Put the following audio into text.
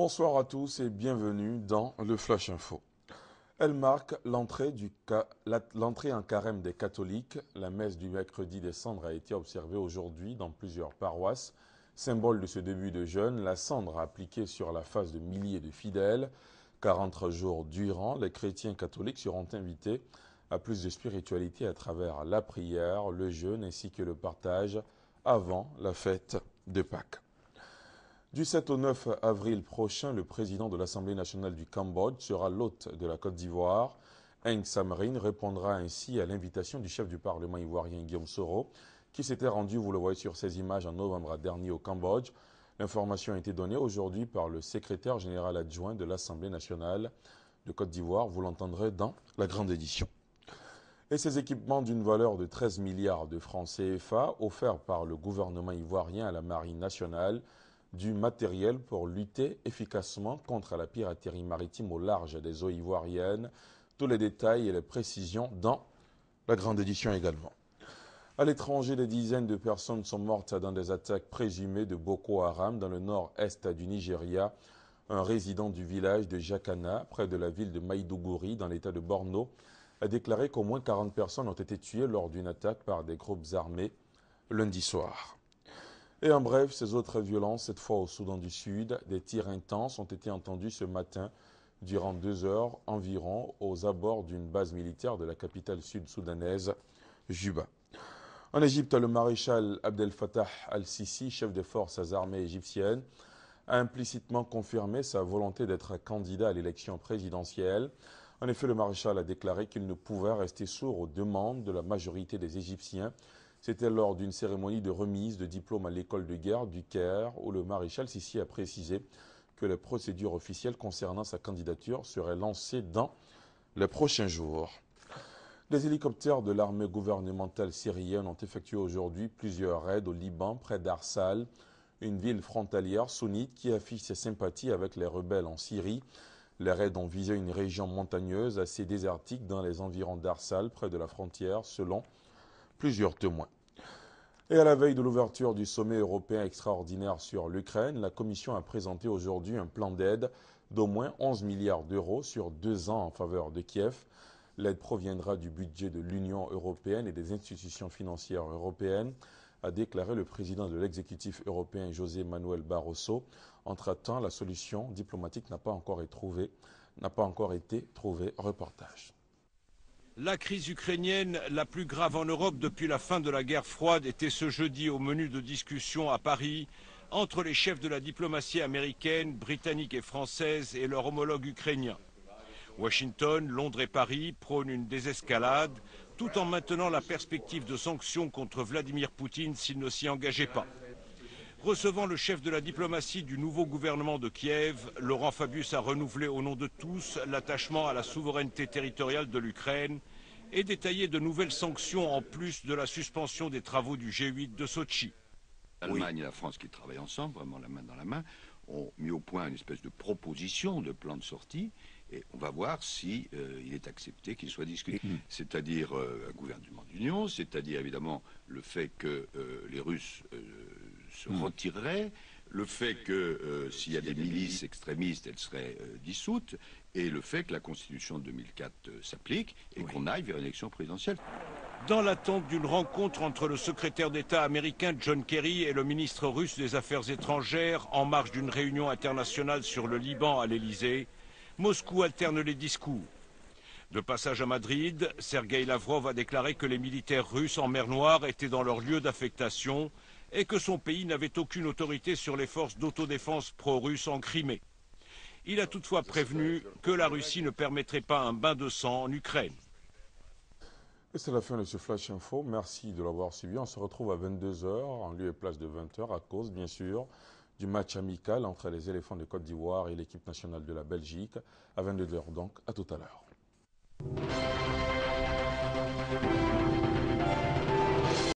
Bonsoir à tous et bienvenue dans le Flash Info. Elle marque l'entrée en carême des catholiques. La messe du mercredi des cendres a été observée aujourd'hui dans plusieurs paroisses. Symbole de ce début de jeûne, la cendre appliquée sur la face de milliers de fidèles. 40 jours durant, les chrétiens catholiques seront invités à plus de spiritualité à travers la prière, le jeûne ainsi que le partage avant la fête de Pâques. Du 7 au 9 avril prochain, le président de l'Assemblée nationale du Cambodge sera l'hôte de la Côte d'Ivoire. Heng Samrin répondra ainsi à l'invitation du chef du Parlement ivoirien Guillaume Soro, qui s'était rendu, vous le voyez sur ces images, en novembre dernier au Cambodge. L'information a été donnée aujourd'hui par le secrétaire général adjoint de l'Assemblée nationale de Côte d'Ivoire. Vous l'entendrez dans la grande édition. Et ces équipements d'une valeur de 13 milliards de francs CFA, offerts par le gouvernement ivoirien à la Marine nationale, du matériel pour lutter efficacement contre la piraterie maritime au large des eaux ivoiriennes. Tous les détails et les précisions dans la grande édition également. À l'étranger, des dizaines de personnes sont mortes dans des attaques présumées de Boko Haram dans le nord-est du Nigeria. Un résident du village de Jakana, près de la ville de Maïdougouri, dans l'état de Borno, a déclaré qu'au moins 40 personnes ont été tuées lors d'une attaque par des groupes armés lundi soir. Et en bref, ces autres violences, cette fois au Soudan du Sud, des tirs intenses ont été entendus ce matin durant 2 heures environ aux abords d'une base militaire de la capitale sud-soudanaise, Juba. En Égypte, le maréchal Abdel Fattah al-Sisi, chef des forces armées égyptiennes, a implicitement confirmé sa volonté d'être candidat à l'élection présidentielle. En effet, le maréchal a déclaré qu'il ne pouvait rester sourd aux demandes de la majorité des Égyptiens. C'était lors d'une cérémonie de remise de diplôme à l'école de guerre du Caire où le maréchal Sissi a précisé que les procédures officielles concernant sa candidature seraient lancées dans les prochains jours. Les hélicoptères de l'armée gouvernementale syrienne ont effectué aujourd'hui plusieurs raids au Liban près d'Arsal, une ville frontalière sunnite qui affiche ses sympathies avec les rebelles en Syrie. Les raids ont visé une région montagneuse assez désertique dans les environs d'Arsal, près de la frontière, selon plusieurs témoins. Et à la veille de l'ouverture du sommet européen extraordinaire sur l'Ukraine, la Commission a présenté aujourd'hui un plan d'aide d'au moins 11 milliards d'euros sur 2 ans en faveur de Kiev. L'aide proviendra du budget de l'Union européenne et des institutions financières européennes, a déclaré le président de l'exécutif européen José Manuel Barroso. Entre-temps, la solution diplomatique n'a pas encore été trouvée. Reportage. La crise ukrainienne, la plus grave en Europe depuis la fin de la guerre froide, était ce jeudi au menu de discussion à Paris entre les chefs de la diplomatie américaine, britannique et française et leurs homologues ukrainiens. Washington, Londres et Paris prônent une désescalade tout en maintenant la perspective de sanctions contre Vladimir Poutine s'il ne s'y engageait pas. Recevant le chef de la diplomatie du nouveau gouvernement de Kiev, Laurent Fabius a renouvelé au nom de tous l'attachement à la souveraineté territoriale de l'Ukraine et détaillé de nouvelles sanctions en plus de la suspension des travaux du G8 de Sotchi. L'Allemagne et la France qui travaillent ensemble, vraiment la main dans la main, ont mis au point une espèce de proposition de plan de sortie et on va voir si il est accepté qu'il soit discuté. C'est-à-dire un gouvernement d'union, c'est-à-dire évidemment le fait que les Russes se retireraient, le fait que s'il y a des milices extrémistes, elles seraient dissoutes, et le fait que la Constitution de 2004 s'applique et qu'on aille vers une élection présidentielle. Dans l'attente d'une rencontre entre le secrétaire d'État américain John Kerry et le ministre russe des Affaires étrangères en marge d'une réunion internationale sur le Liban à l'Élysée, Moscou alterne les discours. De passage à Madrid, Sergueï Lavrov a déclaré que les militaires russes en mer Noire étaient dans leur lieu d'affectation et que son pays n'avait aucune autorité sur les forces d'autodéfense pro-russes en Crimée. Il a toutefois prévenu que la Russie ne permettrait pas un bain de sang en Ukraine. Et c'est la fin de ce Flash Info. Merci de l'avoir suivi. On se retrouve à 22 h en lieu et place de 20 h à cause, bien sûr, du match amical entre les éléphants de Côte d'Ivoire et l'équipe nationale de la Belgique. À 22 h donc, à tout à l'heure.